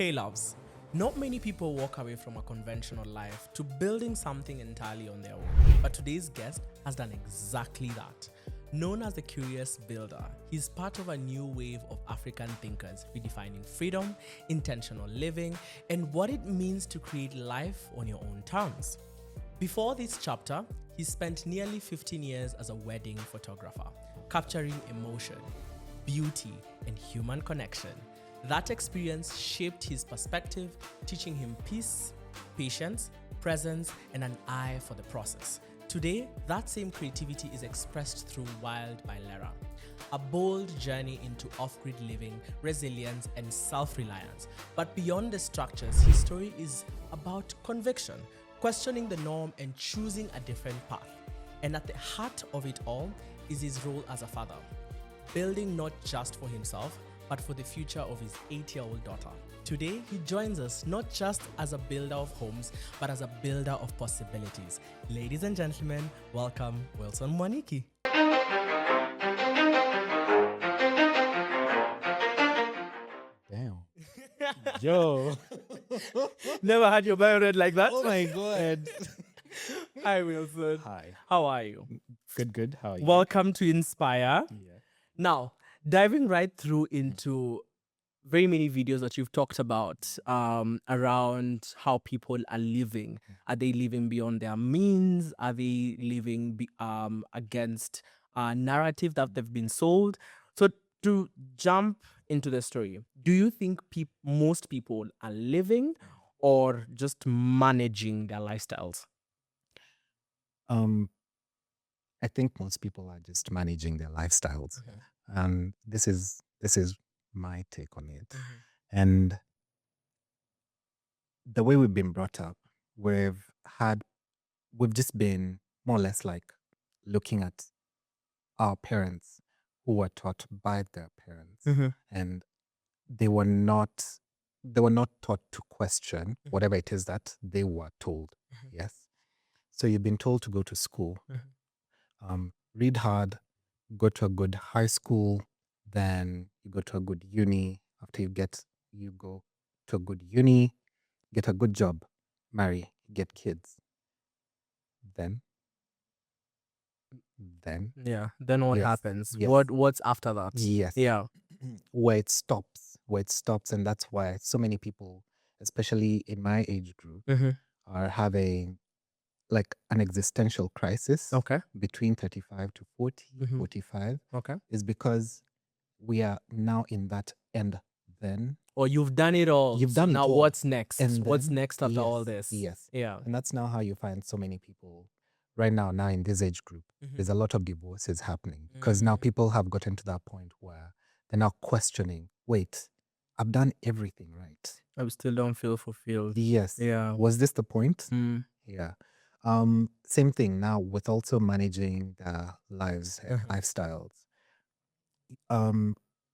Hey loves, not many people walk away from a conventional life to building something entirely on their own. But today's guest has done exactly that. Known as the Curious Builder, he's part of a new wave of African thinkers redefining freedom, intentional living, and what it means to create life on your own terms. Before this chapter, he spent nearly 15 years as a wedding photographer, capturing emotion, beauty, and human connection. That experience shaped his perspective, teaching him peace, patience, presence, and an eye for the process. Today, that same creativity is expressed through Wild by Lera, a bold journey into off-grid living, resilience, and self-reliance. But beyond the structures, his story is about conviction, questioning the norm and choosing a different path. And at the heart of it all is his role as a father, building not just for himself, but for the future of his 8-year-old daughter. Today, he joins us not just as a builder of homes, but as a builder of possibilities. Ladies and gentlemen, welcome Wilson Mwaniki. Damn. Yo. Never had your bio read like that. Oh my God. Hi, Wilson. Hi. How are you? Good. How are you? Welcome to Inspire. Yeah. Now, diving right through into very many videos that you've talked about around how people are living. Are they living beyond their means? Are they living against a narrative that they've been sold? So to jump into the story, do you think most people are living or just managing their lifestyles? I think most people are just managing their lifestyles. And this is my take on it. And the way we've been brought up, we've just been more or less like looking at our parents who were taught by their parents. And they were not taught to question whatever it is that they were told. Yes. So you've been told to go to school, read hard, go to a good high school, then you go to a good uni. After you go to a good uni, get a good job, marry, get kids. Then Yeah. Then what Yes, happens? yes. What's after that? yes, Yeah. where it stops, and that's why so many people, especially in my age group, are having like an existential crisis Okay. between 35 to 40, 45, Okay. is because we are now in that end then. Or you've done it all. You've done it now all. what's next? And What's then- next after all yes, this? Yes. Yeah. And that's now how you find so many people right now in this age group. There's a lot of divorces happening because now people have gotten to that point where they're now questioning, wait, I've done everything right. I still don't feel fulfilled. Yes. Yeah. Was this the point? Mm. Yeah. Same thing now with also managing their lives and lifestyles.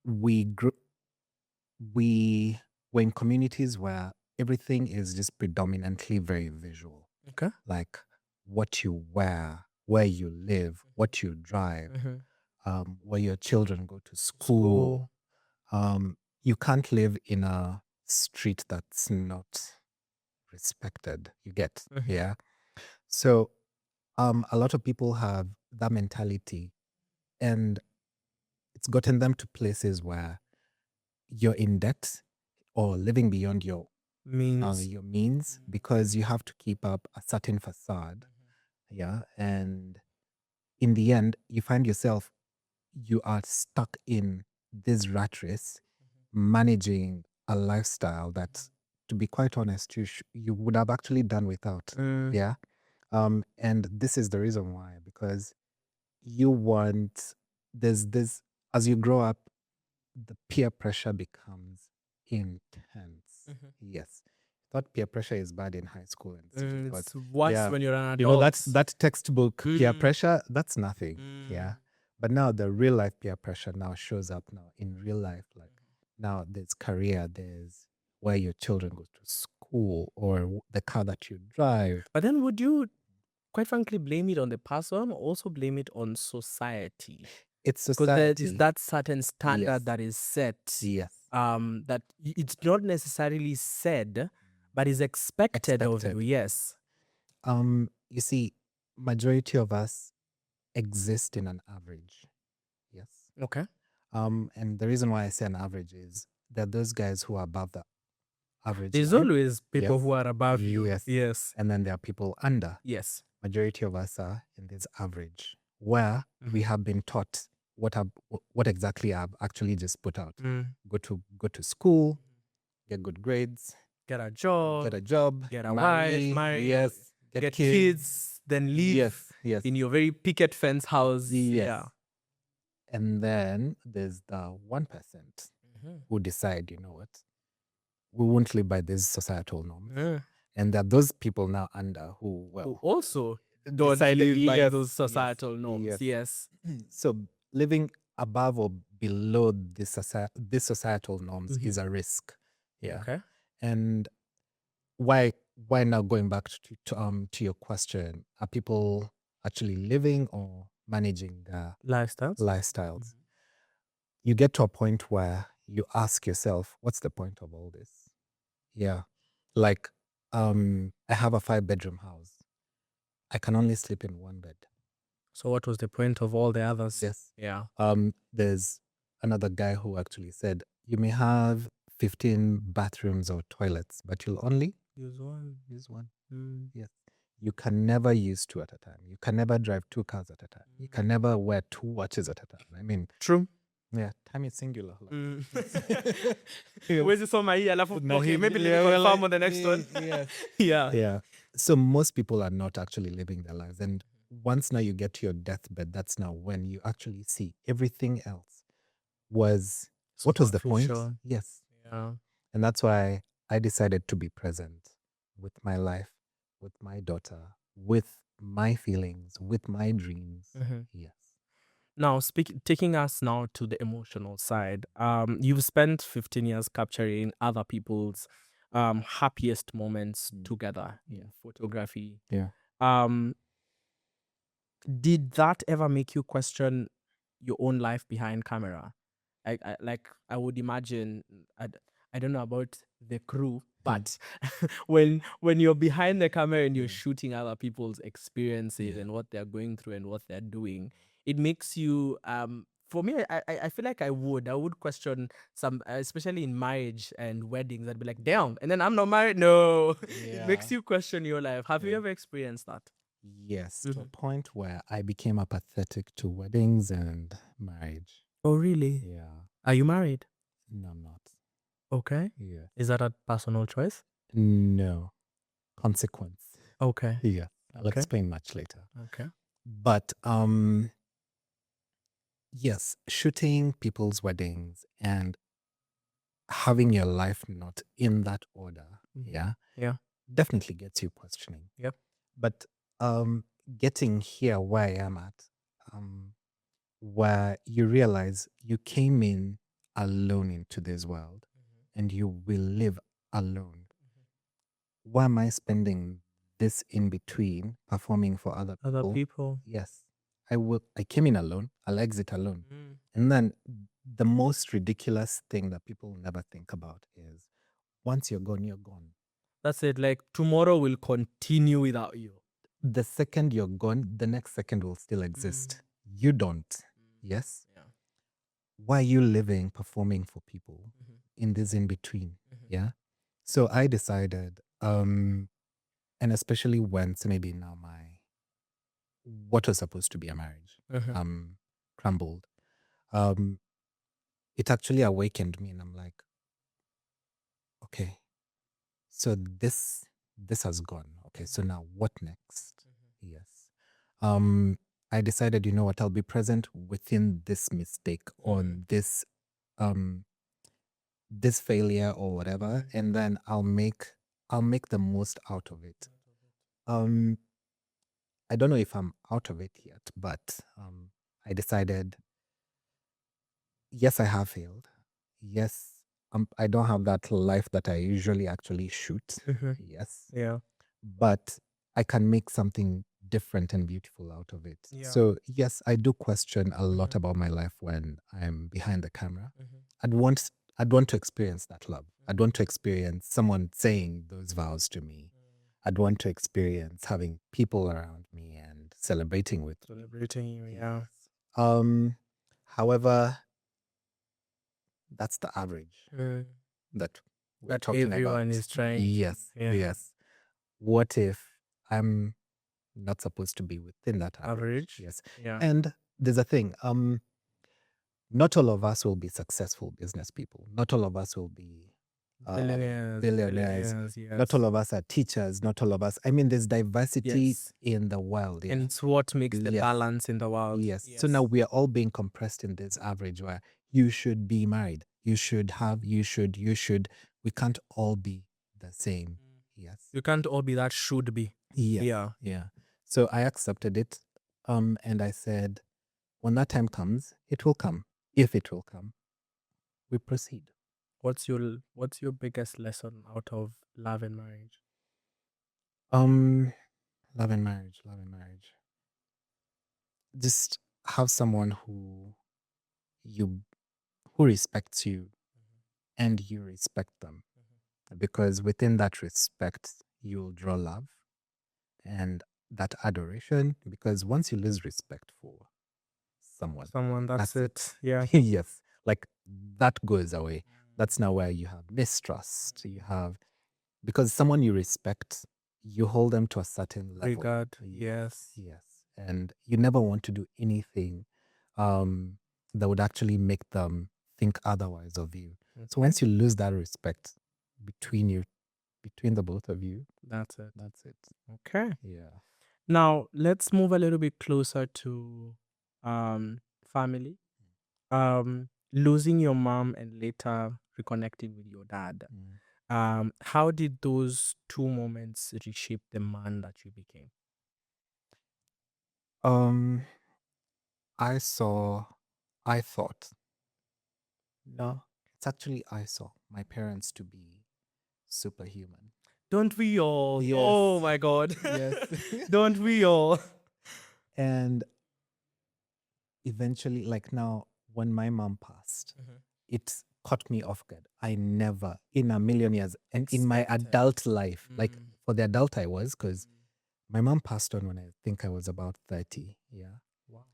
We were in communities where everything is just predominantly very visual. Okay. Like what you wear, where you live, what you drive, where your children go to school. You can't live in a street that's not respected. You get, yeah. So, a lot of people have that mentality, and it's gotten them to places where you're in debt or living beyond your means because you have to keep up a certain facade. Yeah. And in the end, you find yourself, you are stuck in this rat race, managing a lifestyle that, to be quite honest, you would have actually done without. Yeah. And this is the reason why, because there's this, as you grow up, the peer pressure becomes intense. Yes. Thought peer pressure is bad in high school and stuff, but It's worse yeah, when you're an adult. you know, that textbook peer pressure, that's nothing. Yeah. But now the real life peer pressure now shows up now in real life. Like now there's career, there's where your children go to school or the car that you drive. But then would you, quite frankly, blame it on the person or also blame it on society? It's Because there society. is that certain standard Yes. that is set Yes. that it's not necessarily said, but is expected of you. Expected. Yes. You see, majority of us exist in an average. Yes. Okay. And the reason why I say an average is that those guys who are above the average There's line, always people yes, who are above you. yes, Yes. and then there are people under. Yes. Majority of us are in this average, where we Mhm. have been taught what exactly I've actually just put out. Mm. Go to school, get good grades, Get a job, get a job, get a wife, marry, yes, get kids, then live yes, yes, in your very picket fence house. yes. Yeah. And then there's the 1% Mhm. who decide, you know what, we won't live by these societal norms. Yeah. And there are those people now under who, Who well, also don't decided, live by yes, those societal norms. yes. Yes. So living above or below this societal norms Mhm. is a risk. Yeah. Okay. And why now, going back to your question, are people actually living or managing their Lifestyles. lifestyles? You get to a point where you ask yourself, what's the point of all this? Yeah. Like, I have a 5-bedroom house. I can only sleep in one bed. So what was the point of all the others? Yes. Yeah. There's another guy who actually said, you may have 15 bathrooms or toilets, but you'll only Use one. use one. Mm. Yes. You can never use 2 at a time. You can never drive 2 cars at a time. You can never wear 2 watches at a time. I mean, True. yeah, time is singular. Mm. Yes. Where's soma hii alafu Na okay, hii- maybe let yeah, me well, confirm on the next one. yes. Yeah. Yeah. So most people are not actually living their lives. And once now you get to your deathbed, that's now when you actually see everything else was, what was the point? Superficial. Yes. Yeah. And that's why I decided to be present with my life, with my daughter, with my feelings, with my dreams. Mhm. Yes. Now, taking us now to the emotional side. You've spent 15 years capturing other people's happiest moments together in photography. Yeah. Did that ever make you question your own life behind camera? I would imagine, I don't know about the crew, but when you're behind the camera and you're shooting other people's experiences and what they're going through and what they're doing, it makes you for me, I feel like I would question some, especially in marriage and weddings. I'd be like, damn, and then I'm not married. No, it makes you question your life. Have you ever experienced that? Yes, to a point where I became apathetic to weddings and marriage. Oh, really? Yeah. Are you married? No, I'm not. Okay. Yeah. Is that a personal choice? No. Consequence. Okay. Yeah. I'll Okay. explain much later. Okay. But yes, shooting people's weddings and having your life not in that order, yeah, definitely gets you questioning. Yep. But getting here where I am at, where you realize you came in alone into this world and you will live alone. Why am I spending this in between performing for other people? Other people. Yes. I came in alone. I'll exit alone. And then the most ridiculous thing that people never think about is once you're gone, you're gone. That's it. Like tomorrow will continue without you. The second you're gone, the next second will still exist. You don't. Yes. Yeah. Why are you living, performing for people in this in between? Yeah. So I decided, and especially when, so maybe now what was supposed to be a marriage crumbled. It actually awakened me, and I'm like, okay, so this has gone. Okay, so now what next? Yes. I decided, you know what, I'll be present within this mistake or this failure or whatever, and then I'll make the most out of it. I don't know if I'm out of it yet, but I decided, yes, I have failed. Yes, I don't have that life that I usually actually shoot. Yes. Yeah. But I can make something different and beautiful out of it. Yeah. So, yes, I do question a lot about my life when I'm behind the camera. I'd want to experience that love. I'd want to experience someone saying those vows to me. I'd want to experience having people around me and celebrating with me. Celebrating you, yeah. However, that's the average that we're That talking everyone about. is trying. Yes, Yeah. yes. What if I'm not supposed to be within that average? Average? Yes. Yeah. And there's a thing. Not all of us will be successful business people. Not all of us will be billionaires. Yes. Not all of us are teachers. Not all of us. I mean, there's diversity Yes. in the world. Yeah. And it's what makes the Yes. balance in the world. Yes. So now we are all being compressed in this average where you should be married. You should. We can't all be the same. Yes. You can't all be that should be. Yes. Yeah. Yeah. So I accepted it. And I said, when that time comes, it will come. If it will come, we proceed. What's your biggest lesson out of love and marriage? Love and marriage. Just have someone who respects you and you respect them. Because within that respect, you'll draw love and that adoration. Because once you lose respect for someone, That's it. Yeah. yes, like that goes away. That's now where you have mistrust. You have, because someone you respect, you hold them to a certain level. Regard. Yes. Yes. And you never want to do anything that would actually make them think otherwise of you. So once you lose that respect between the both of you, That's it. Okay. Yeah. Now let's move a little bit closer to family. Losing your mom and later reconnecting with your dad. How did those two moments reshape the man that you became? I thought, no, it's actually I saw my parents to be superhuman. Don't we all? Yes. Oh my God. Yes. Don't we all? And eventually, like now, when my mom passed, it caught me off guard. I never, in a million years, and in my adult life, like for the adult I was, because my mom passed on when I think I was about 30. Yeah. Wow.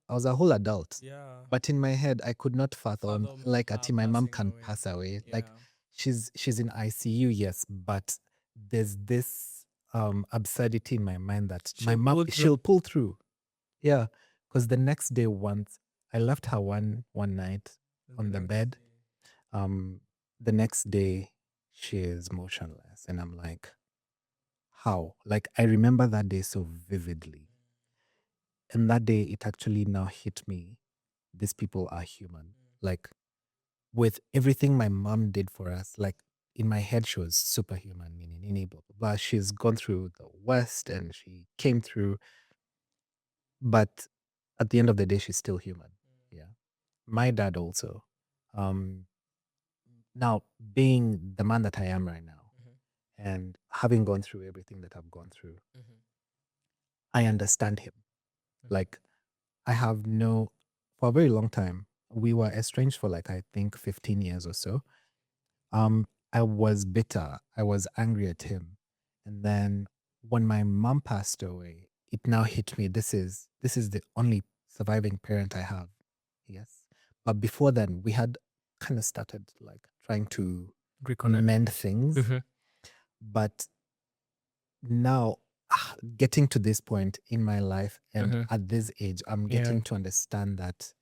I was a whole adult. Yeah. But in my head, I could not fathom like her ati my mom passing can away. pass away. Yeah. Like she's in ICU, yes, but there's this absurdity in my mind that my mom she'll pull through. Yeah. Because the next day, once I left her one night on the bed, the next day she is motionless, and I'm like, how? Like I remember that day so vividly, and that day it actually now hit me. These people are human. Like with everything my mom did for us, like in my head she was superhuman, meaning blah blah blah. She's gone through the worst and she came through, but at the end of the day, she's still human. Yeah. My dad also. Now, being the man that I am right now and having gone through everything that I've gone through, I understand him. Like, I have for a very long time, we were estranged for like, I think 15 years or so. I was bitter. I was angry at him. And then when my mom passed away, it now hit me. This is the only surviving parent I have. Yes. But before then, we had kind of started like trying to mend things. But now, getting to this point in my life and at this age, I'm getting to understand that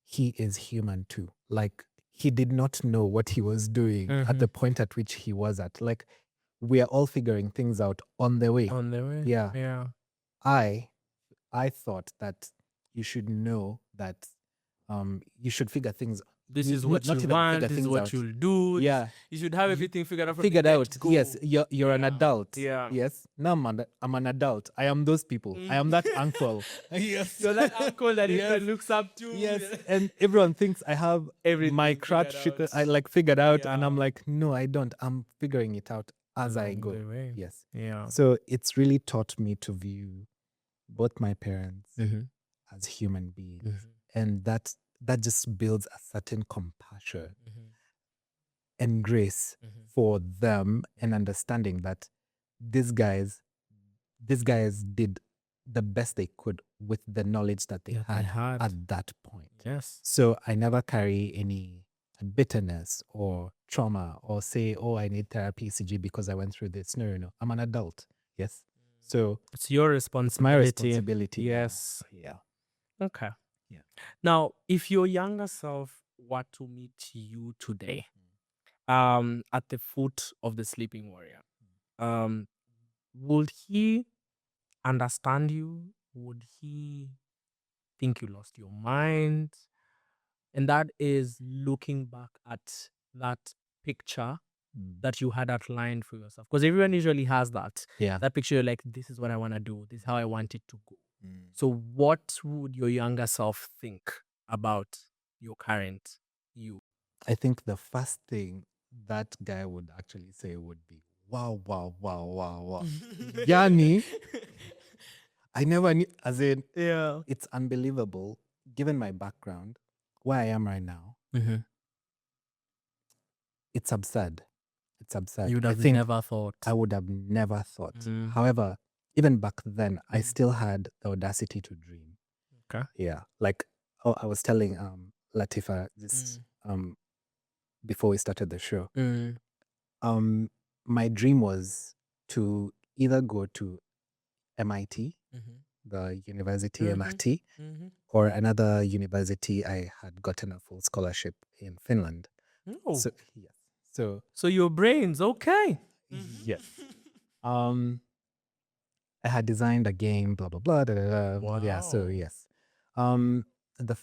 he is human too. Like he did not know what he was doing at the point at which he was at. Like we are all figuring things out on the way. Yeah. Yeah. I thought that you should know that you should figure things. This is what you want. This is what you'll do. Yeah. You should have everything figured out from the Figured out. get-go. Yes, you're an adult. Yeah. Yes. Now I'm an adult. I am those people. I am that uncle. Yes. You're that uncle that Yes. looks up to. Yes. And everyone thinks I have Everything my crutch figured out, and Yeah. I'm like, no, I don't. I'm figuring it out as I Along go. the way. Yes. Yeah. So it's really taught me to view both my parents as human beings. And that that just builds a certain compassion Mhm. and grace Mhm. for them, and understanding that these guys these guys did the best they could with the knowledge that they had at that point. Yes. So I never carry any bitterness or trauma or say, oh, I need therapy, ECG, because I went through this. No, no, no. I'm an adult. Yes. So It's your it's my responsibility. responsibility. now. Yes. Yeah. Okay. Yeah. Now, if your younger self were to meet you today, at the foot of the sleeping warrior, would he understand you? Would he think you lost your mind? And that is looking back at that picture that you had outlined for yourself. Because everyone usually has that. Yeah. That picture, you're like, this is what I want to do. This is how I want it to go. Mm. So what would your younger self think about your current you? I think the first thing that guy would actually say would be, wow, wow, wow, wow, wow. Yani, I never knew, as in, Yeah. it's unbelievable, given my background, where I am right now. Mm-hmm. It's absurd. It's absurd. You would I have think never thought. I would have never thought. Mm. However, even back then, I still had the audacity to dream. Okay. Yeah. Like, oh, I was telling Latifa this before we started the show. My dream was to either go to MIT, the University MIT, or another university. I had gotten a full scholarship in Finland. Oh. So yes. So your brain's okay. yes. I had designed a game, blah blah blah. Da, da, da. Yeah. So Wow. yes. The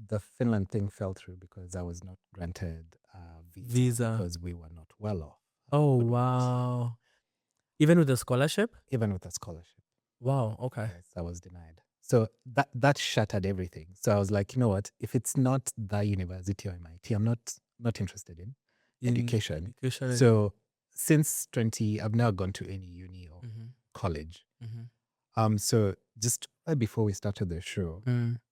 the Finland thing fell through because I was not granted a visa. Because we were not well off. Oh, Good words. wow. Even with the scholarship? Even with a scholarship. Wow. Okay. Yes, I was denied. So that shattered everything. So I was like, you know what? If it's not the university or MIT, I'm not interested in education. So since 20, I've now gone to any uni or college. So just right before we started the show,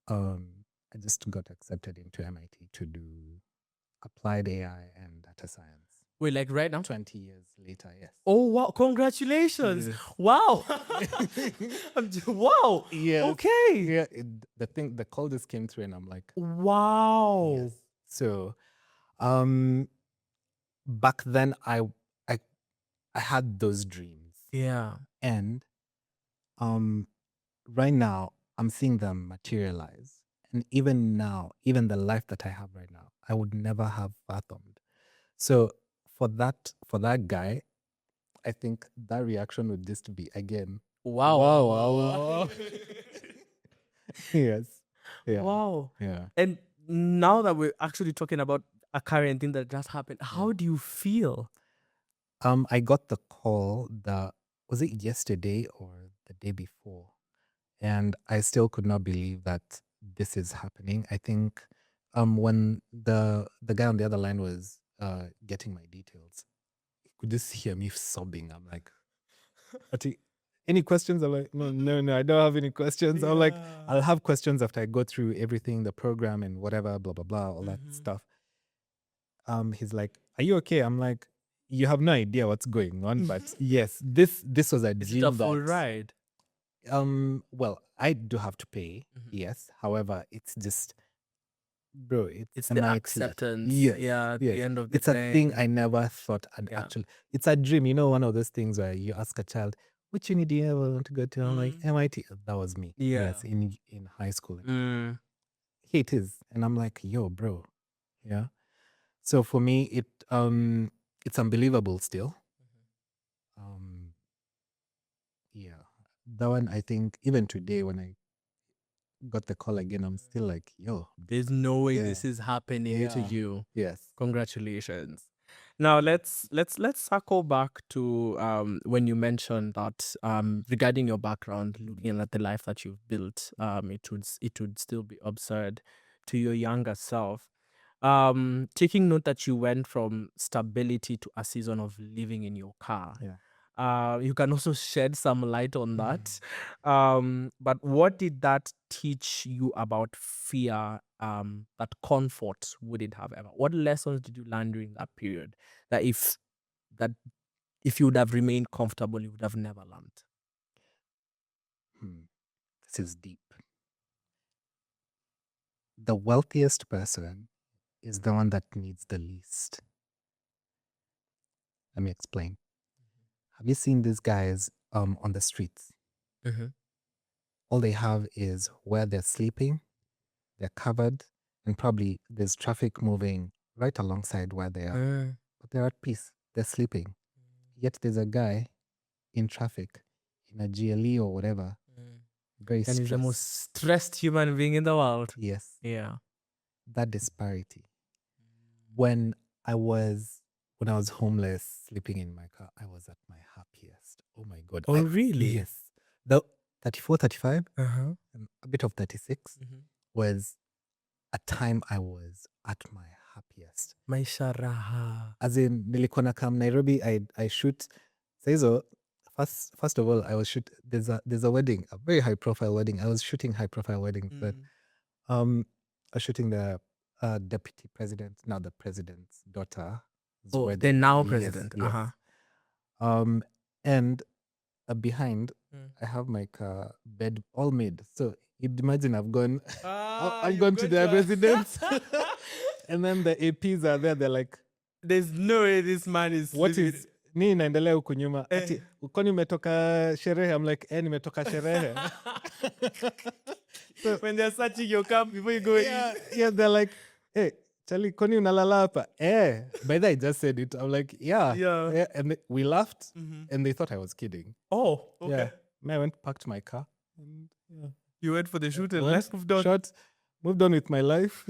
I just got accepted into MIT to do applied AI and data science. Wait, like right now? 20 years later, yes. Oh, wow. Congratulations. Yes. Wow. Wow. Yes. Okay. Yeah, the call just came through and I'm like, wow. Yes. So back then I had those dreams. Yeah. And right now I'm seeing them materialize. And even now, even the life that I have right now, I would never have fathomed. So for that guy, I think that reaction would just be again. Wow. Wow. Yes. Yeah. Wow. Yeah. And now that we're actually talking about a current thing that just happened, how do you feel? I got the call was it yesterday or the day before? And I still could not believe that this is happening. I think when the guy on the other line was getting my details, he could just hear me sobbing. I'm like, "Ati, any questions?" I'm like, no, I don't have any questions. I'm like, I'll have questions after I go through everything, the program and whatever, blah, blah, blah, all that stuff. He's like, "Are you okay?" I'm like, "You have no idea what's going on, but yes, this was a dream." Is it a full ride? Well, I do have to pay, yes. However, it's just, bro, It's the MIT. acceptance. Yes, Yeah, at the yes. end of the It's a day. thing I never thought I'd actually. It's a dream, one of those things where you ask a child, "Which uni do you ever want to go to?" I'm like, MIT. That was me. Yeah. Yes, in high school. Here it is, and I'm like, yo, bro, yeah. So for me, it's unbelievable still. Yeah, that one, I think even today when I got the call again, I'm still like, yo, There's no way Yeah. this is happening to Yeah. you. yes. Congratulations. Now let's circle back to when you mentioned that regarding your background, looking at the life that you've built, it would still be absurd to your younger self. Taking note that you went from stability to a season of living in your car. Yeah. You can also shed some light on that. But what did that teach you about fear? That comfort wouldn't have ever. What lessons did you learn during that period that that if you would have remained comfortable, you would have never learned? This is deep. The wealthiest person is the one that needs the least. Let me explain. Have you seen these guys on the streets? All they have is where they're sleeping, they're covered, and probably there's traffic moving right alongside where they are. But they're at peace. They're sleeping. Yet there's a guy in traffic, in a GLE or whatever, very And he's the stressed. most stressed human being in the world. Yes. Yeah. That disparity. When I was homeless, sleeping in my car, I was at my happiest. Oh my God. Oh, really? Yes. The 34, 35, Uh-huh. and a bit of 36 was a time I was at my happiest. Maisha raha. As in, nilikuwa na come Nairobi, I shoot. Saizo, first of all, I was there's a wedding, a very high profile wedding. I was shooting high profile weddings, but I was shooting the deputy president, now the president's daughter. Oh, the now president. Yes. And behind, I have my bed all made. So you'd imagine I've gone, I've gone to their residence, and then the APs are there. They're like, there's no way this man is. What is nini naendelea huku nyuma? Ati kwani umetoka sherehe? I'm like, nimetoka sherehe. So when they're searching your camp before you go in. Yeah, they're like, hey, Charlie, kwani unalala hapa? By the way, I just said it. I'm like, yeah. And we laughed, and they thought I was kidding. Oh, okay. Yeah. I went, parked my car. And, you went for the shoot and let's move on. Moved on with my life.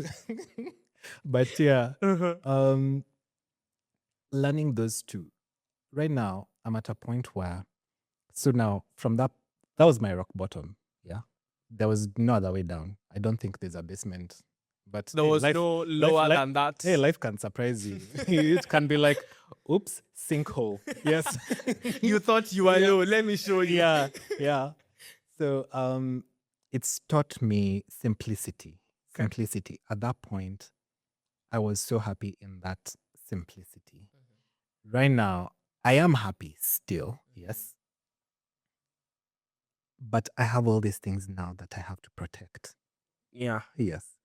But yeah, learning those two. Right now, I'm at a point where, so now from that was my rock bottom. Yeah. There was no other way down. I don't think there's a basement. But there was no lower than that. Hey, life can surprise you. It can be like, oops, sinkhole. Yes. You thought you were low. Let me show you. Yeah. So it's taught me simplicity. Okay. Simplicity. At that point, I was so happy in that simplicity. Right now, I am happy still, yes. But I have all these things now that I have to protect. Yeah. Yes.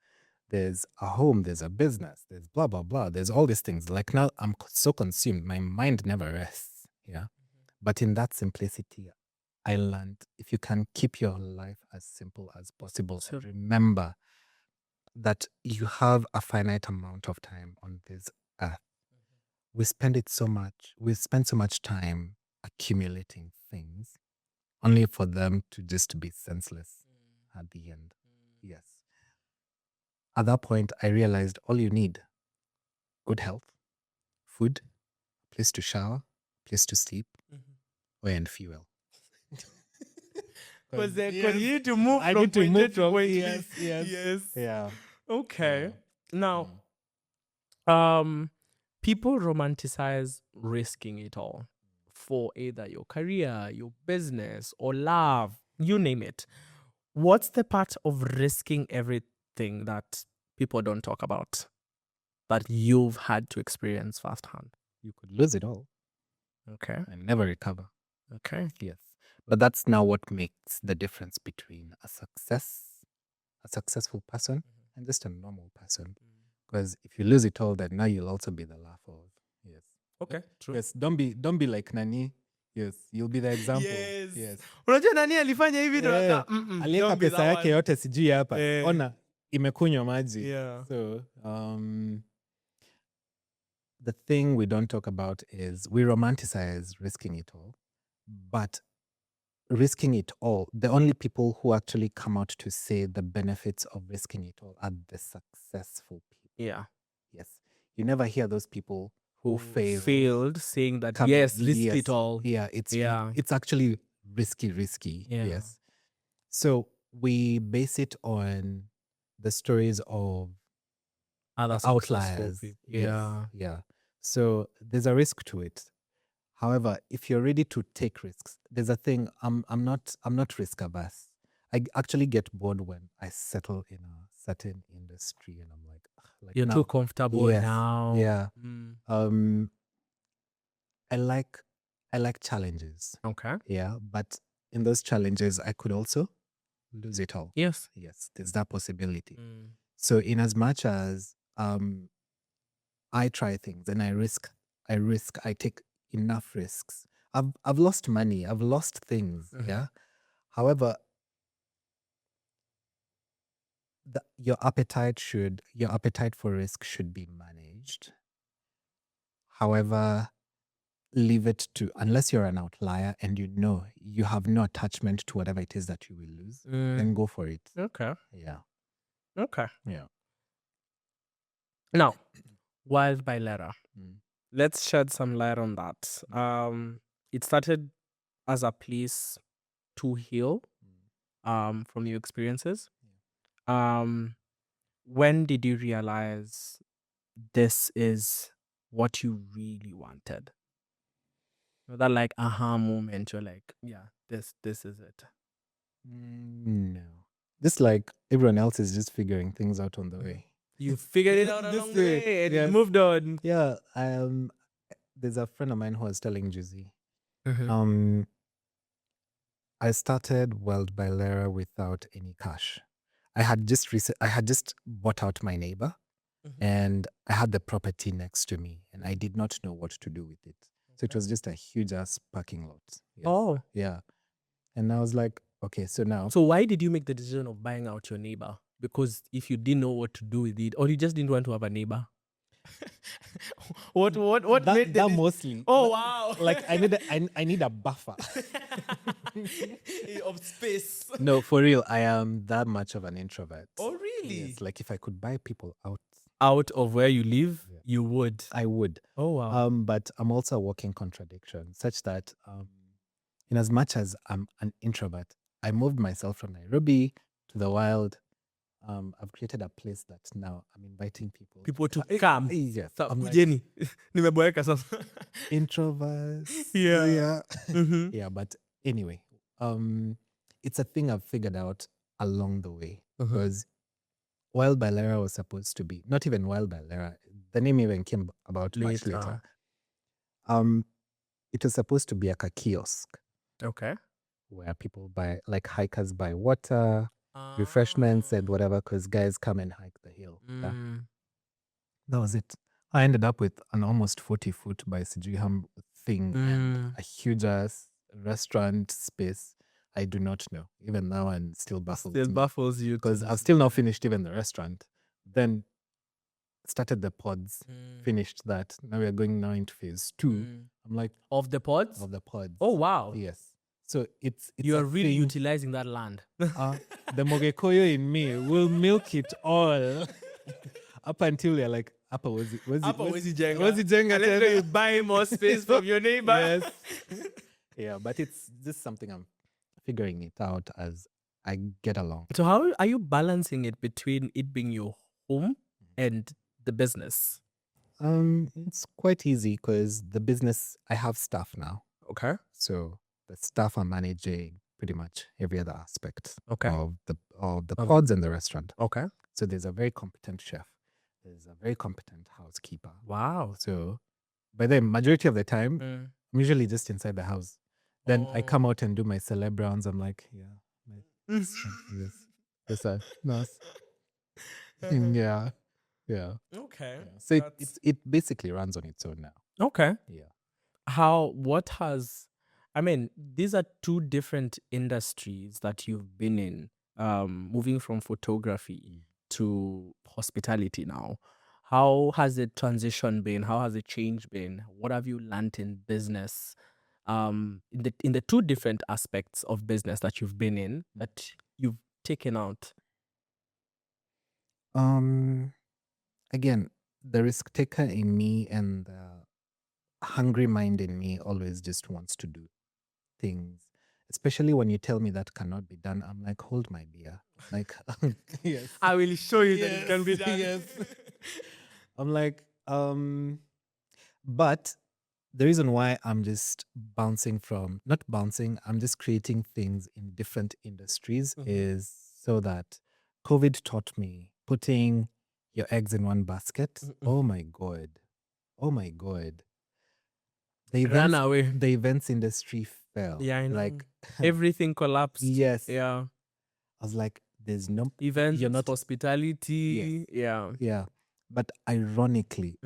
There's a home, there's a business, there's blah, blah, blah. There's all these things. Like now, I'm so consumed. My mind never rests. Yeah. But in that simplicity, I learned if you can keep your life as simple as possible, so remember that you have a finite amount of time on this earth. We spend so much time accumulating things only for them to just be senseless at the end. Yes. At that point, I realized all you need, good health, food, place to shower, place to sleep, and fuel. Because you need to move from point to point. Yes. Yeah. Okay. Now, people romanticize risking it all for either your career, your business, or love, you name it. What's the part of risking everything that people don't talk about that you've had to experience firsthand? You could lose it all. Okay. And never recover. Okay. Yes. But that's now what makes the difference between a successful person and just a normal person. Because if you lose it all, then now you'll also be the laugh of. Yes. Okay. True. Yes. Don't be like Nani. Yes. You'll be the example. Yes. Unajua nani alifanya hivi aliweka pesa yake yote sijui hapa. Ona imekunywa maji. Yeah. So the thing we don't talk about is we romanticize risking it all. But risking it all, the only people who actually come out to say the benefits of risking it all are the successful people. Yeah. Yes. You never hear those people who failed saying that, risk it all. Yeah. It's actually risky. Yeah. Yes. So we base it on the stories of other outliers. Yeah. Yeah. So there's a risk to it. However, if you're ready to take risks, there's a thing. I'm not risk averse. Actually get bored when I settle in a certain industry, and I'm like, "Ugh," like You're too now. comfortable Yes, now. yeah. Mm. I like challenges. Okay. Yeah, but in those challenges, I could also lose it all. Yes. Yes, there's that possibility. Mm. So, in as much as I try things and I take enough risks. I've lost money, I've lost things. Yeah. However, your appetite for risk should be managed. However, leave it to, unless you're an outlier and you know you have no attachment to whatever it is that you will lose, then go for it. Okay. Yeah. Okay. Yeah. Now, Wild by Lera. Mm. Let's shed some light on that. It started as a place to heal from your experiences. When did you realize this is what you really wanted? That like aha moment, you're like, yeah, this is it. No. Just like everyone else is just figuring things out on the way. You figured it out This along the way, way and you yes. moved on. Yeah. There's a friend of mine who was telling Juicy. Mhm. I started Wild by Lera without any cash. I had just bought out my neighbor, and I had the property next to me, and I did not know what to do with it. So it was just a huge ass parking lot. Yes. Oh. Yeah. And I was like, okay, so now So why did you make the decision of buying out your neighbor? Because if you didn't know what to do with it, or you just didn't want to have a neighbor? what made that mostly. Oh wow. Like I need a buffer. of space. No, for real, I am that much of an introvert. Oh really? Yes, like if I could buy people Out of where you live, you would. I would. Oh wow. But I'm also a walking contradiction, such that in as much as I'm an introvert, I moved myself from Nairobi to the wild. I've created a place that now I'm inviting people to come. Yes, Sa- I'm like, Kujeni. Nimeboeka sasa. introverts. Yeah. Yeah. Mhm. Yeah, but anyway, it's a thing I've figured out along the way, because Wild by Lera was supposed to be not even Wild by Lera. The name even came about much later. It was supposed to be like a kiosk Okay. where people buy, like hikers buy water, refreshments, and whatever, because guys come and hike the hill. Yeah. That was it. I ended up with an almost 40-foot by Sijiham thing and a huge ass restaurant space. I do not know. Even now, I'm still baffled. Still baffles you because I've still not finished even the restaurant. Then started the pods, finished that. Now we are going now into phase 2. I'm like, of the pods. of the pods. Oh wow. Yes. So it's You a are really thing. utilizing that land. The Mogekoyo in me will milk it all up until you're like, Apa was it? Jenga. Was it Jenga? And let's say you buy more space from your neighbor. Yes. Yeah, but it's just something I'm figuring it out as I get along. So how are you balancing it between it being your home and the business? It's quite easy because the business, I have staff now. Okay. So the staff are managing pretty much every other aspect Okay. of the pods and the restaurant. Okay. So there's a very competent chef. There's a very competent housekeeper. Wow. So by the majority of the time, I'm usually just inside the house. Then I come out and do my celeb rounds. I'm like, yes, nice. Yeah. Yeah. Okay. Yeah. So it basically runs on its own now. Okay. Yeah. These are two different industries that you've been in, moving from photography to hospitality now. How has the transition been? How has the change been? What have you learned in business? In the two different aspects of business that you've been in that you've taken out. Again, the risk taker in me and the hungry mind in me always just wants to do things. Especially when you tell me that cannot be done, I'm like, hold my beer. Like, yes. I will show you that it can be done. Yes. I'm like, but the reason why I'm just bouncing from, not bouncing, I'm just creating things in different industries is so that COVID taught me putting your eggs in one basket. Oh my God. Oh my God. Run away. The events industry fell. Yeah, I know. Like, Everything collapsed. yes. Yeah. I was like, there's no Events, you're not hospitality. Yes. Yeah. Yeah. But ironically,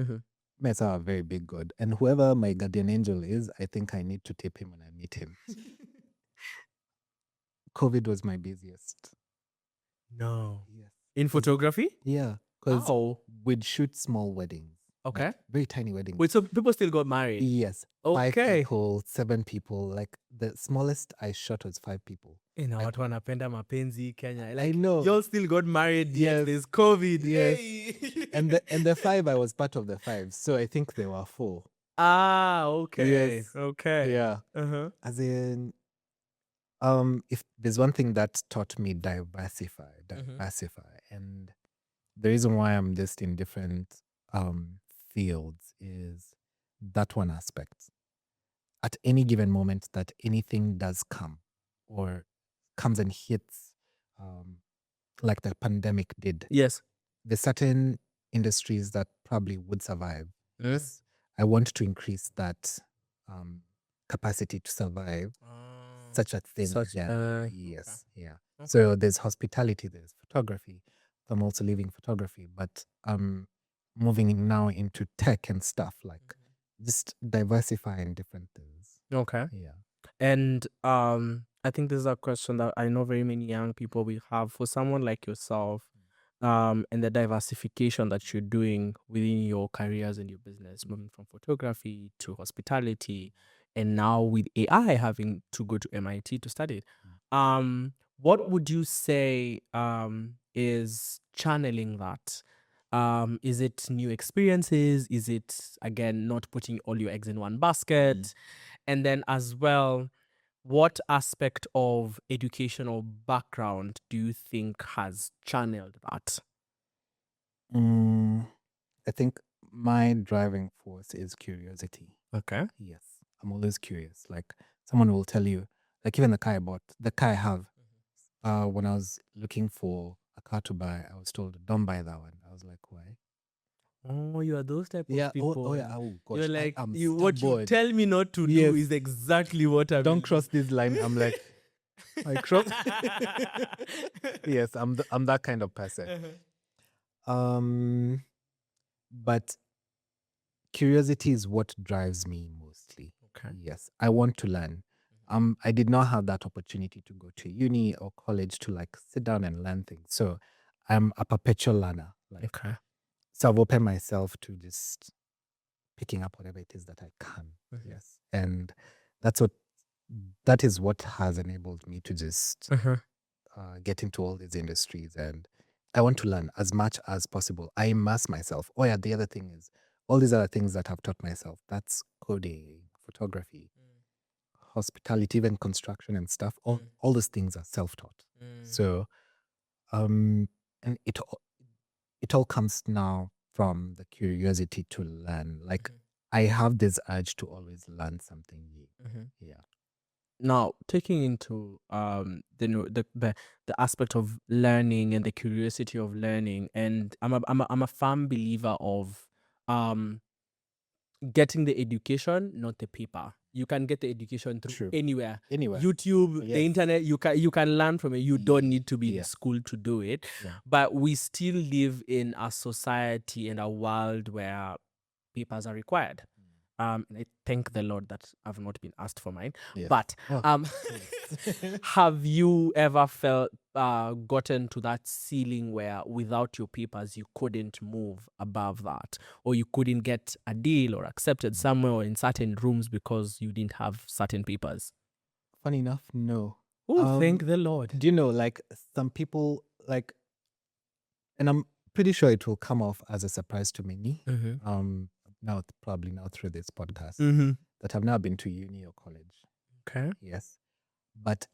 Mesa are a very big God. And whoever my guardian angel is, I think I need to tip him when I meet him. COVID was my busiest. No. Yes. In photography? Yeah. Because How? we'd shoot small weddings. Okay. Like very tiny weddings. Wait, so people still got married? Yes. 5 Okay. people, 7 people. Like the smallest I shot was 5 people. Na watu wanapenda mapenzi Kenya. I Like, know. y'all still got married. Yes. Yes. There's COVID. Yes. Hey. And the 5, I was part of the 5. So I think there were 4. Ah, okay. Yes. Okay. Yeah. Uh-huh. As in, if there's one thing that taught me diversify. And the reason why I'm just in different fields is that one aspect. At any given moment that anything does come or comes and hits, like the pandemic did, Yes. there's certain industries that probably would survive. Yes. I want to increase that capacity to survive such a thing again. Yes. Okay. Yeah. So there's hospitality, there's photography. I'm also leaving photography, but I'm moving now into tech and stuff, like just diversifying different things. Okay. Yeah. And I think this is a question that I know very many young people will have. For someone like yourself, and the diversification that you're doing within your careers and your business, moving from photography to hospitality, and now with AI having to go to MIT to study it, what would you say is channeling that? Is it new experiences? Is it, again, not putting all your eggs in one basket? And then as well, what aspect of educational background do you think has channeled that? I think my driving force is curiosity. Okay. Yes. I'm always curious. Like someone will tell you, like even the car I bought, the car I have, when I was looking for a car to buy, I was told, don't buy that one. I was like, why? Oh, you are those type Yeah. of people. Oh yeah. Oh gosh. You're like, I'm what you stubborn. tell me not to do Yes. is exactly what I Don't cross this line. I'm like, I cross. Yes, I'm that kind of person. But curiosity is what drives me mostly. Okay. Yes, I want to learn. I did not have that opportunity to go to uni or college to like sit down and learn things. So I'm a perpetual learner. Like, Okay. so I've opened myself to just picking up whatever it is that I can. Yes, and that is what has enabled me to just get into all these industries, and I want to learn as much as possible. I immerse myself. Oh yeah, the other thing is all these other things that I've taught myself. That's coding, photography, hospitality, even construction and stuff. All those things are self-taught. So, and it all comes now from the curiosity to learn. Like I have this urge to always learn something new. Yeah. Now, taking into the aspect of learning and the curiosity of learning, and I'm a firm believer of getting the education, not the paper. You can get the education through anywhere. YouTube, the internet, you can learn from it. You don't need to be in school to do it. But we still live in a society and a world where papers are required. And I thank the Lord that I've not been asked for mine. But have you ever felt gotten to that ceiling where without your papers you couldn't move above that, or you couldn't get a deal or accepted somewhere or in certain rooms because you didn't have certain papers? Funny enough, no. Oh, thank the Lord. Do you know, like some people, like, and I'm pretty sure it will come off as a surprise to many. Probably now through this podcast, that I've now been to uni or college. Okay. Yes, but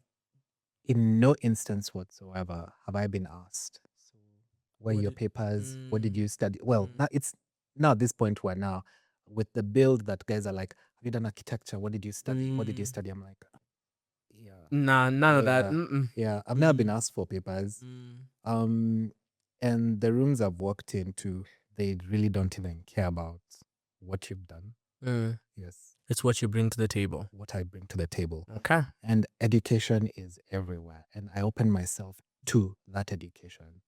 in no instance whatsoever have I been asked, so where are your papers? What did you study? Well, now at this point where now with the build that guys are like, have you done architecture? What did you study? What did you study? I'm like, yeah. Nah, none of that. Yeah. I've never been asked for papers. And the rooms I've walked into, they really don't even care about what you've done. Yes. It's what you bring to the table. What I bring to the table. Okay. And education is everywhere. And I open myself to that education.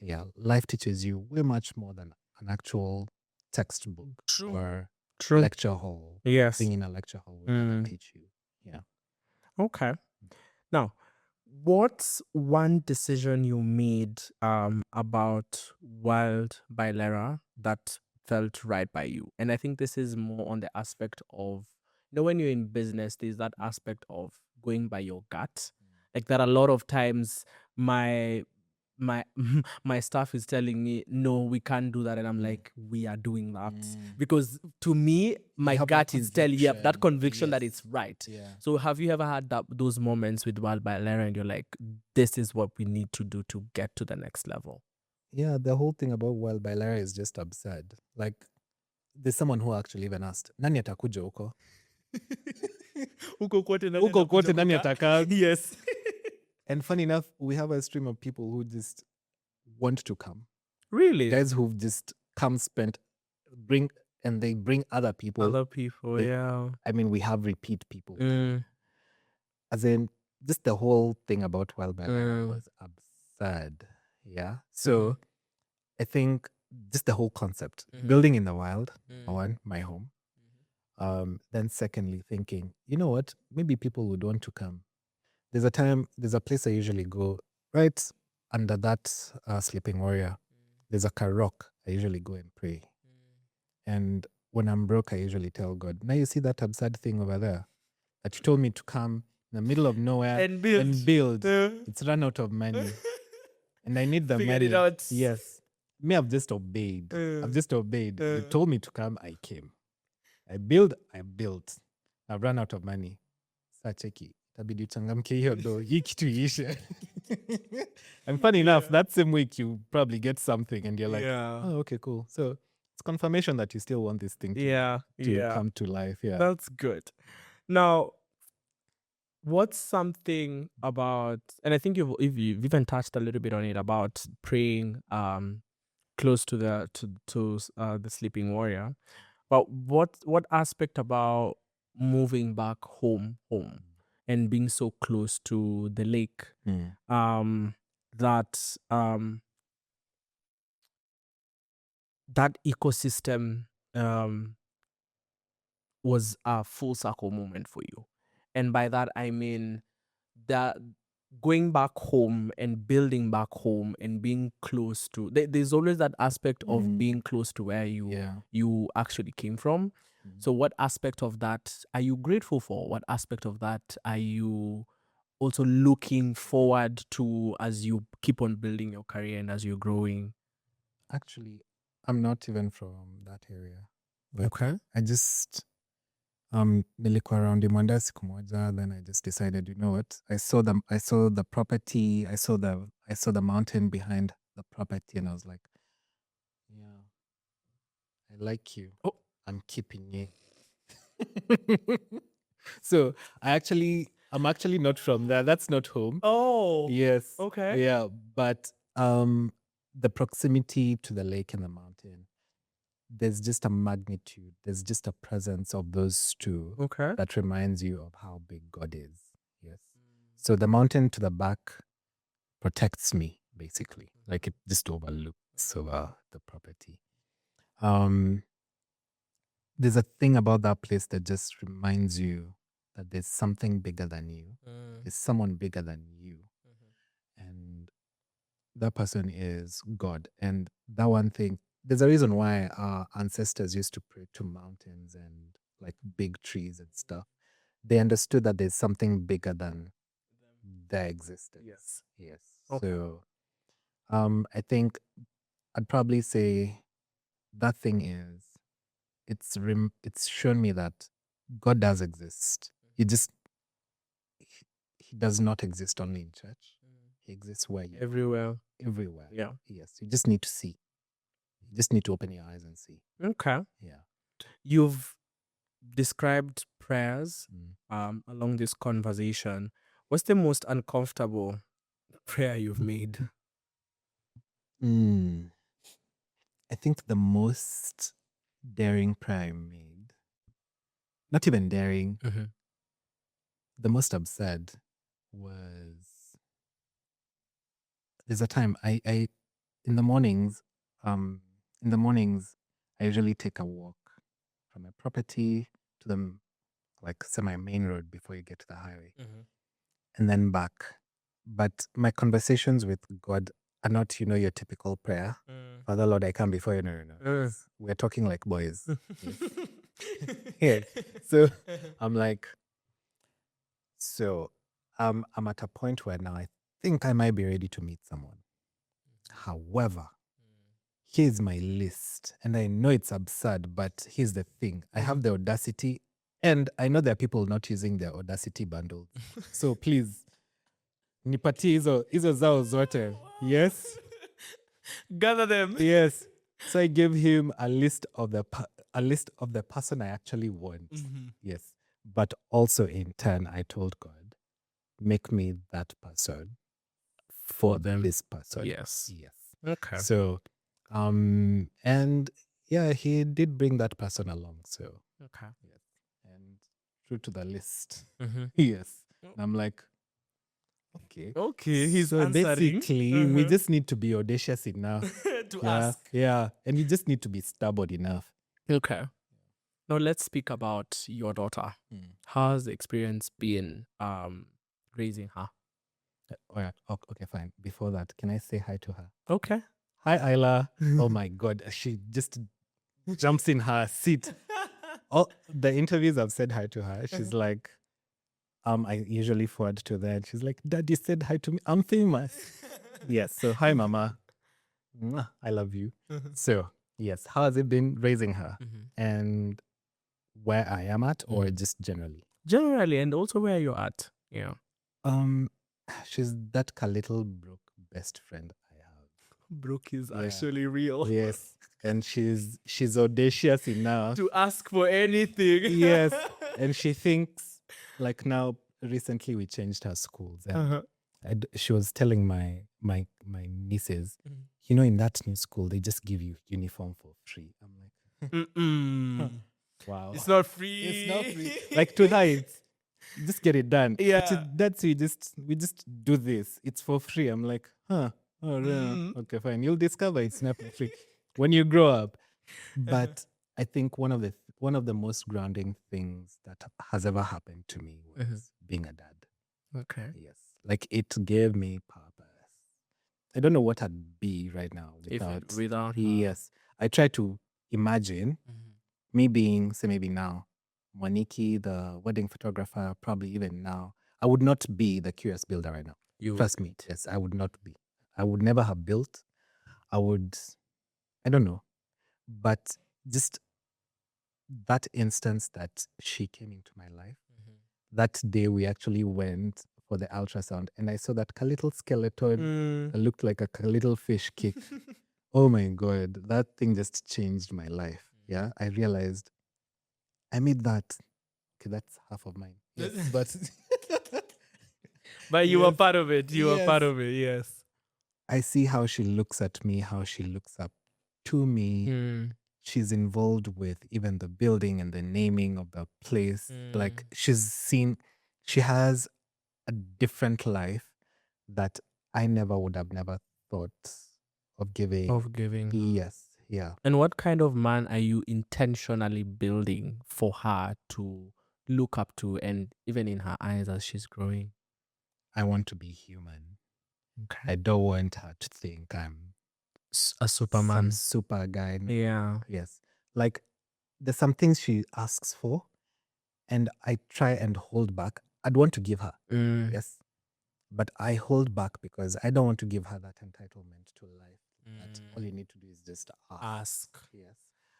Yeah. Life teaches you way much more than an actual textbook or lecture hall. Yes. Being in a lecture hall will teach you. Yeah. Okay. Now, what's one decision you made about Wild by Lera that felt right by you? And I think this is more on the aspect of, when you're in business, there's that aspect of going by your gut. Like that a lot of times my my staff is telling me, no, we can't do that, and I'm like, we are doing that because to me my gut is telling you that conviction that it's right. So have you ever had those moments with Wild by Lera and you're like, this is what we need to do to get to the next level? Yeah, the whole thing about Wild by Lera is just absurd. Like, there's someone who actually even asked, nani atakuja huko? Huko kote nani atakaa? Yes. And funny enough, we have a stream of people who just want to come. Really? Guys who've just come, bring other people. Yeah. I mean, we have repeat people. As in, just the whole thing about Wild by Lera was absurd. Yeah. So I think just the whole concept, building in the wild, one, my home. Then secondly, thinking, you know what, maybe people would want to come. There's a place I usually go right under that sleeping warrior. There's a rock I usually go and pray. And when I'm broke, I usually tell God, now you see that absurd thing over there that you told me to come in the middle of nowhere and build. It's run out of money. And I need the Figured money. it out. Yes. Me, I've just obeyed. You told me to come, I came. I built. I've run out of money. Sa cheki. Itabidi uchangamke hiyo do. Hii kitu iishe. And funny enough, that same week you probably get something and you're like, oh, okay, cool. So it's confirmation that you still want this thing to come to life. Yeah. That's good. Now, what's something about, and I think you've even touched a little bit on it, about praying close to the sleeping warrior, but what aspect about moving back home and being so close to the lake that ecosystem was a full circle moment for you? And by that I mean that going back home and building back home and being close to, there's always that aspect of being close to where you actually came from. So what aspect of that are you grateful for? What aspect of that are you also looking forward to as you keep on building your career and as you're growing? Actually, I'm not even from that area. But Okay. I just nilikuwa around Mwanda siku moja, then I just decided, you know what? I saw the property, I saw the mountain behind the property, and I was like, yeah, I like you. Oh. I'm keeping you. So I'm actually not from there. That's not home. Oh. Yes. Okay. Yeah, but the proximity to the lake and the mountain, there's just a magnitude, there's just a presence of those two that reminds you of how big God is. Yes. So the mountain to the back protects me, basically. Like, it just overlooks over the property. There's a thing about that place that just reminds you that there's something bigger than you. There's someone bigger than you. And that person is God. And that one thing, there's a reason why our ancestors used to pray to mountains and like big trees and stuff. They understood that there's something bigger than their existence. Yes. Okay. So I think I'd probably say that thing is, it's shown me that God does exist. He does not exist only in church. He exists where you Everywhere. Everywhere. Yeah. Yes. You just need to see. You just need to open your eyes and see. Okay. Yeah. You've described prayers along this conversation. What's the most uncomfortable prayer you've made? I think the most daring prayer I made, not even daring, the most absurd was, there's a time I in the mornings, I usually take a walk from my property to the like semi-main road before you get to the highway, and then back. But my conversations with God are not, your typical prayer. Father, Lord, I come before you. No. We're talking like boys. Yeah. So I'm like, I'm at a point where now I think I might be ready to meet someone. However, here's my list. And I know it's absurd, but here's the thing. I have the audacity, and I know there are people not using their audacity bundles. So please, nipatie hizo zao zote. Yes? Gather them. Yes. So I gave him a list of the person I actually want. Yes. But also in turn, I told God, make me that person for this person. Yes. Yes. Okay. So, and yeah, he did bring that person along. So, Okay. yes. And true to the list. Mm-hmm. Yes. And I'm like, okay. Okay, he's so answering. basically, we just need to be audacious enough to yeah, ask. Yeah. And you just need to be stubborn enough. Okay. Now let's speak about your daughter. How's the experience been raising her? All right. Okay, fine. Before that, can I say hi to her? Okay. Hi, Isla. Oh my God. She just jumps in her seat. All the interviews I've said hi to her. She's like, I usually forward to that. She's like, Daddy said hi to me. I'm famous. Yes. So hi, Mama. Mwah, I love you. So yes, how has it been raising her? And where I am at, or just generally? Generally, and also where you're at. Yeah. She's that little broke best friend I have. Brooke is actually real. Yes. And she's audacious enough to ask for anything. Yes. And she thinks, like, now recently we changed her schools, and she was telling my nieces, in that new school they just give you uniform for free. I'm like, wow, it's not free. It's not free. Like, to her, it's just get it done. Yeah. That's we just do this. It's for free. I'm like, oh, yeah. Okay, fine. You'll discover it's not for free when you grow up. But I think one of the most grounding things that has ever happened to me was being a dad. Okay. Yes. Like, it gave me purpose. I don't know what I'd be right now without her. Yes. I try to imagine me being, say, maybe now, Mwaniki, the wedding photographer, probably even now. I would not be the curious builder right now. Trust me. Yes, I would not be. I would never have built. I don't know. But just that instance that she came into my life, that day we actually went for the ultrasound, and I saw that little skeleton that looked like a little fish kick. Oh my God, that thing just changed my life. Yeah, I realized I made that. Okay, that's half of mine. Yes, but you were part of it. You were part of it. Yes. I see how she looks at me, how she looks up to me. She's involved with even the building and the naming of the place. Like, she has a different life that I would have never thought of giving. Yes. Yeah. And what kind of man are you intentionally building for her to look up to, and even in her eyes as she's growing? I want to be human. Okay. I don't want her to think I'm a Superman. Some super guy. Yeah. Yes. Like, there's some things she asks for, and I try and hold back. I'd want to give her. Yes. But I hold back because I don't want to give her that entitlement to life. That all you need to do is just ask. Yes.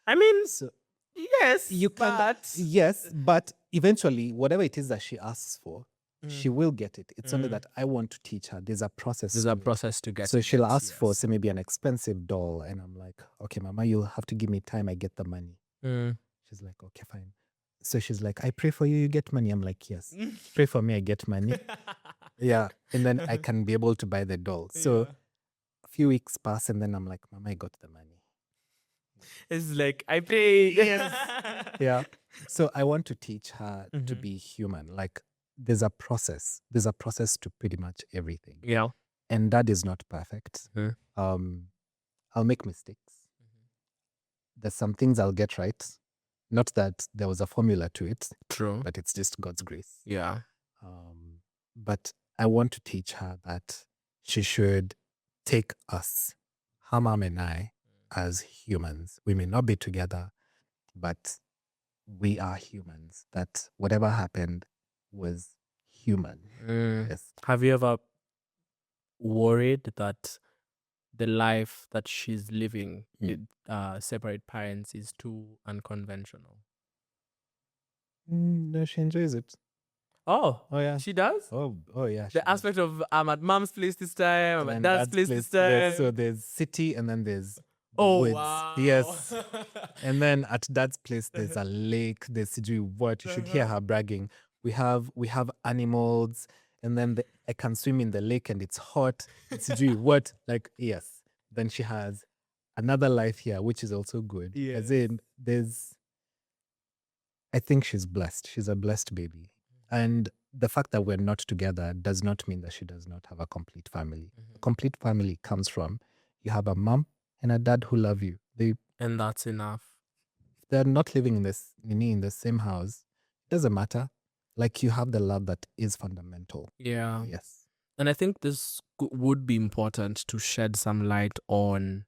I mean, so yes, you can. Yes, but eventually, whatever it is that she asks for, she will get it. It's only that I want to teach her. There's a process. There's a process to get. So she'll ask for, say, maybe an expensive doll, and I'm like, okay, Mama, you'll have to give me time. I get the money. She's like, okay, fine. So she's like, I pray for you, you get money. I'm like, yes. Pray for me, I get money. Yeah. And then I can be able to buy the doll. So Yeah. a few weeks pass and then I'm like, Mama, I got the money. It's like, I pray. Yeah. So I want to teach her to Mhm. be human. Like there's a process. There's a process to pretty much everything. Yeah. And that is not perfect. Mhm. I'll make mistakes. There's some things I'll get right. Not that there was a formula to it, True. but it's just God's grace. Yeah. But I want to teach her that she should take us, her mom and I, as humans. We may not be together, but we are humans. That whatever happened was human. Yes. Have you ever worried that the life that she's living with separate parents is too unconventional? No, she enjoys it. Oh, yeah. she does? Oh yeah. The aspect of I'm at mom's place this time, I'm at And dad's place this time. So there's city and then there's Oh, woods. wow. Yes. And then at dad's place there's a lake, there's Sijui what. You should hear her bragging. We have animals, and then I can swim in the lake and it's hot. It's Sijui what. Like, yes. Then she has another life here, which is also good. As in, I think she's blessed. She's a blessed baby. And the fact that we're not together does not mean that she does not have a complete family. A complete family comes from you have a mom and a dad who love you. And that's enough. They're not living in the same house. It doesn't matter. Like you have the love that is fundamental. Yeah. Yes. And I think this would be important to shed some light on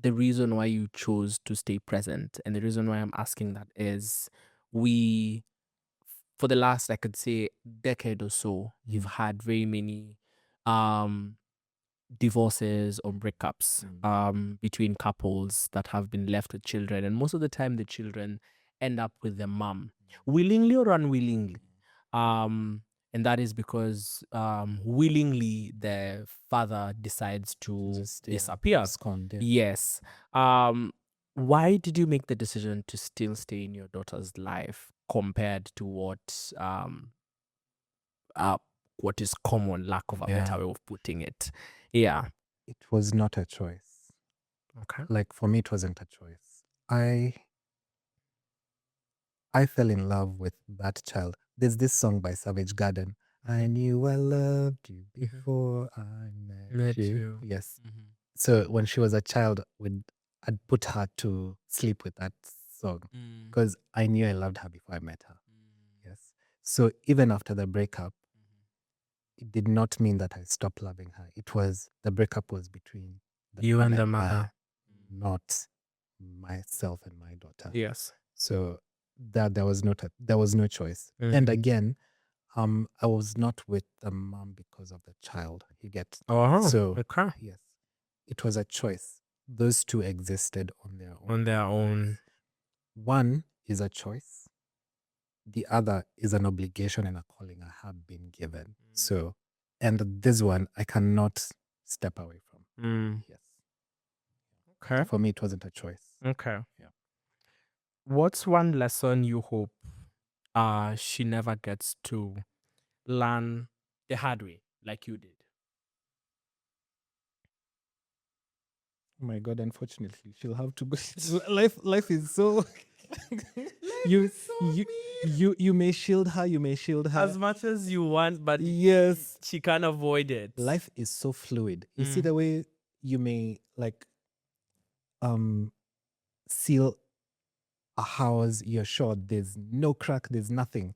the reason why you chose to stay present. And the reason why I'm asking that is we, for the last, I could say, decade or so, you've had very many divorces or breakups between couples that have been left with children. And most of the time, the children end up with their mom, willingly or unwillingly. And that is because willingly the father decides to disappear. Abscond, yeah. Yes. Why did you make the decision to still stay in your daughter's life compared to what is common, lack of a better way of putting it? Yeah. It was not a choice. Okay. Like for me, it wasn't a choice. I fell in love with that child. There's this song by Savage Garden. I knew I loved you before I met you. Yes. So when she was a child, I'd put her to sleep with that song because I knew I loved her before I met her. Yes. So even after the breakup, it did not mean that I stopped loving her. It was the breakup was between You and the her, mother. not myself and my daughter. Yes. So that there was no choice. And again, I was not with the mom because of the child. You get so okay. yes, it was a choice. Those two existed on their own. On their own. One is a choice. The other is an obligation and a calling I have been given. So, and this one I cannot step away from. Yes. Okay. For me, it wasn't a choice. Okay. Yeah. What's one lesson you hope she never gets to learn the hard way like you did? Oh my God! Unfortunately, she'll have to go. Life is so. You may shield her. You may shield her as much as you want, but yes, she can't avoid it. Life is so fluid. You see the way you may seal a house. You're sure there's no crack. There's nothing.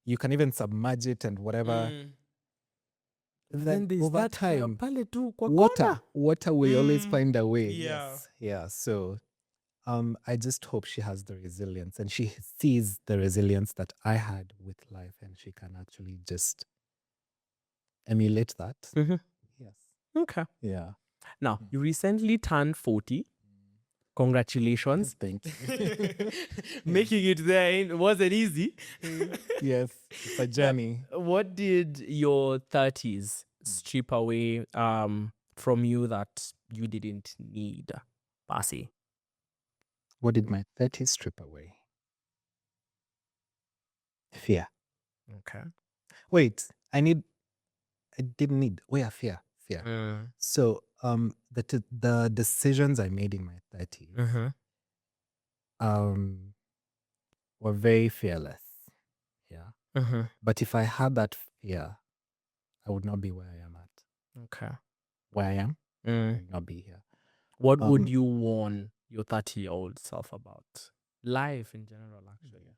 You can even submerge it and whatever. Then there's over that time, pale tu kwa water will always find a way. Yeah. Yes. Yeah. So, I just hope she has the resilience and she sees the resilience that I had with life, and she can actually just emulate that. Yes. Okay. Yeah. Now, you recently turned 40. Congratulations. Thank you. Making it there wasn't easy. Yes, it's a journey. What did your 30s strip away from you that you didn't need, Pasi? What did my 30s strip away? Fear. Okay. Wait, I didn't need. Oh yeah, fear. So the decisions I made in my 30s um were very fearless. Yeah. But if I had that fear, I would not be where I am at. Okay. Where I am, I would not be here. What would you warn your 30-year-old self about? Life in general, actually.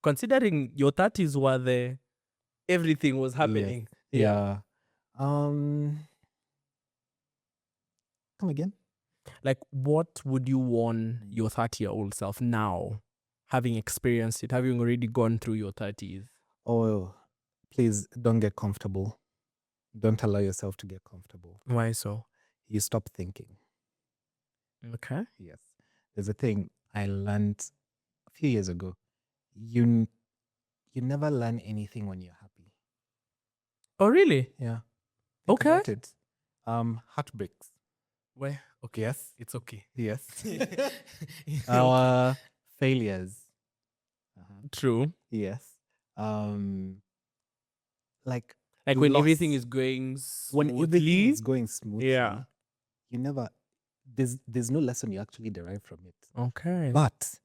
Considering your 30s were there, everything was happening. Yeah. Come again? Like, what would you warn your 30-year-old self now, having experienced it, having already gone through your 30s? Oh, please don't get comfortable. Don't allow yourself to get comfortable. Why so? You stop thinking. Okay. Yes. There's a thing I learned a few years ago. You never learn anything when you're happy. Oh, really? Yeah. Think Okay. about it. Heartbreaks. Where? Okay. Yes. It's okay. Yes. Our failures. True. Yes. Like when everything is going when smoothly. everything is going smoothly, Yeah. you never there's no lesson you actually derive from it. Okay. But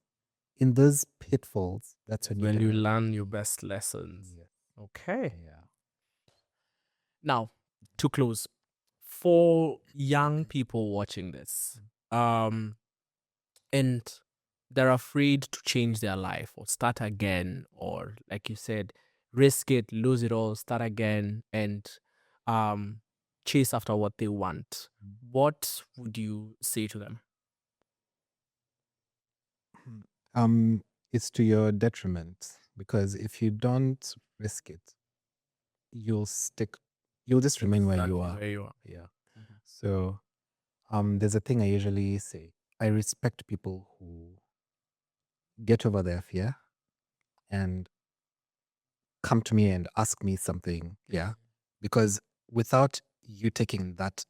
in those pitfalls, that's when you learn your best lessons. Yes. Okay. Yeah. Now, to close, for young people watching this, and they're afraid to change their life or start again, or like you said, risk it, lose it all, start again, and chase after what they want. What would you say to them? It's to your detriment because if you don't risk it, you'll just remain where you are. Where you are. Yeah. So there's a thing I usually say. I respect people who get over their fear and come to me and ask me something. Yeah. Because without you taking that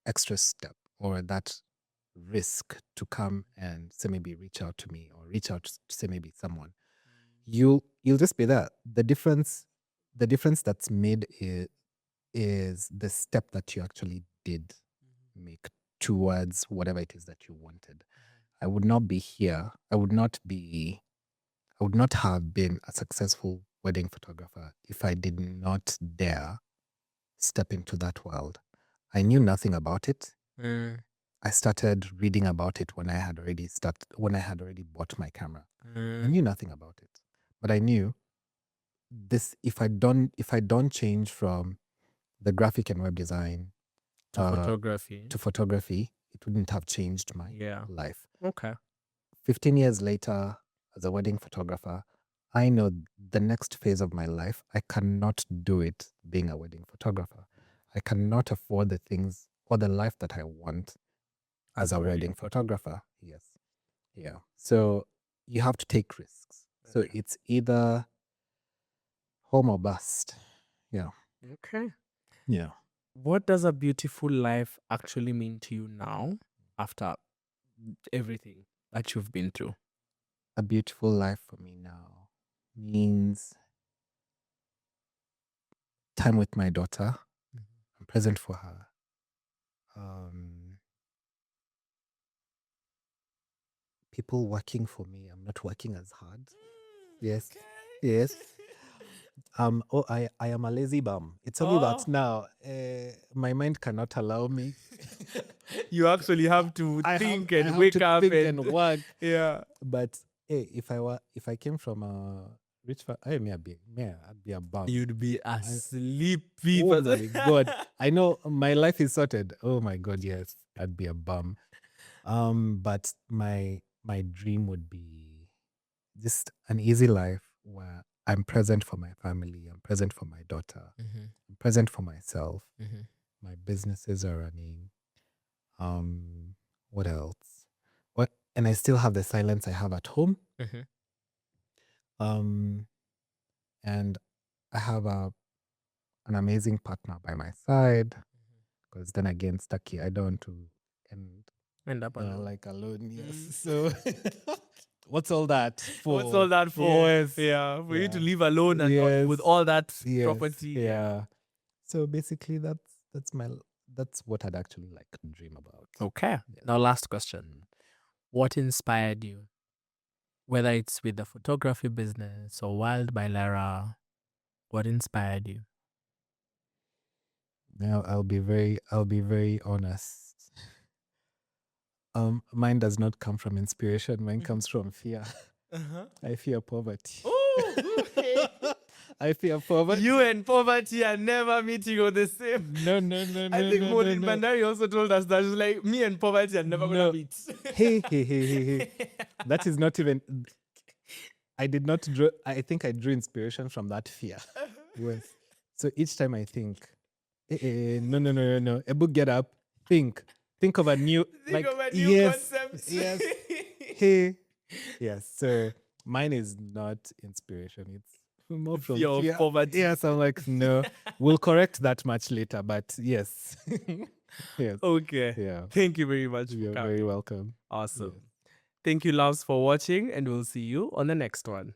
extra step or that risk to come and say maybe reach out to me or reach out to say maybe someone, you'll just be there. The difference that's made is the step that you actually did make towards whatever it is that you wanted. I would not be here. I would not have been a successful wedding photographer if I did not dare step into that world. I knew nothing about it. I started reading about it when I had already bought my camera. I knew nothing about it. But I knew this if I don't change from the graphic and web design To photography. it wouldn't have changed my life. Okay. 15 years later, as a wedding photographer, I know the next phase of my life, I cannot do it being a wedding photographer. I cannot afford the things or the life that I want as a wedding photographer. Yes. Yeah. So you have to take risks. So it's either home or bust. Yeah. Okay. Yeah. What does a beautiful life actually mean to you now after everything that you've been through? A beautiful life for me now means time with my daughter. I'm present for her. People working for me. I'm not working as hard. Yes. Yes. I am a lazy bum. It's only that now my mind cannot allow me. You actually have to think I and have wake to up think and and work. yeah. But hey, if I came from a rich family, I'd be a bum. You'd be a sleepy Oh person. my God. I know my life is sorted. Oh my God, yes. I'd be a bum. But my dream would be just an easy life where I'm present for my family, I'm present for my daughter, I'm present for myself. My businesses are running. What else? What and I still have the silence I have at home. And I have an amazing partner by my side. Because then again, Stucky, I don't want to end End up alone. like alone. Yes. So What's all that for? What's all that for? Yes. Yeah, for you to Yeah. live alone and Yes. with all that Yes. property. Yeah. So basically, that's what I'd actually like to dream about. Okay. Yeah. Now, last question. What inspired you? Whether it's with the photography business or Wild by Lara, what inspired you? Now I'll be very honest. Mine does not come from inspiration. Mine comes from fear. I fear poverty. Oh, okay. I fear poverty. You and poverty are never meeting on the same. No. I think Maureen Bandari also told us that she's like, me and poverty are never No. gonna meet. Hey. That is not even. I did not draw. I think I drew inspiration from that fear. Yes. So each time I think, no. A book, get up. Think of a new. Think of a new yes, concept. yes. Hey. Yes. So mine is not inspiration. It's more from Fear of fear. poverty. Yes. I'm like, no. We'll correct that much later. But yes. Yes. Okay. Yeah. Thank you very much. You're for coming. very welcome. Awesome. Yes. Thank you, loves, for watching, and we'll see you on the next one.